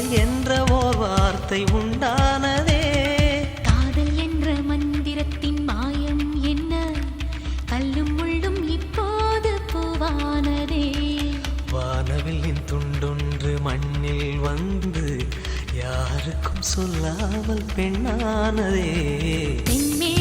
என்ற ஓர் வார்த்தை உண்டானதே. காதல் என்ற மந்திரத்தின் மாயம் என்ன, கல்லும் முள்ளும் இப்போது பூவானதே. வானவில்லின் துண்டொன்று மண்ணில் வந்து யாருக்கும் சொல்லாமல் பெண்ணானதே. பெண்மே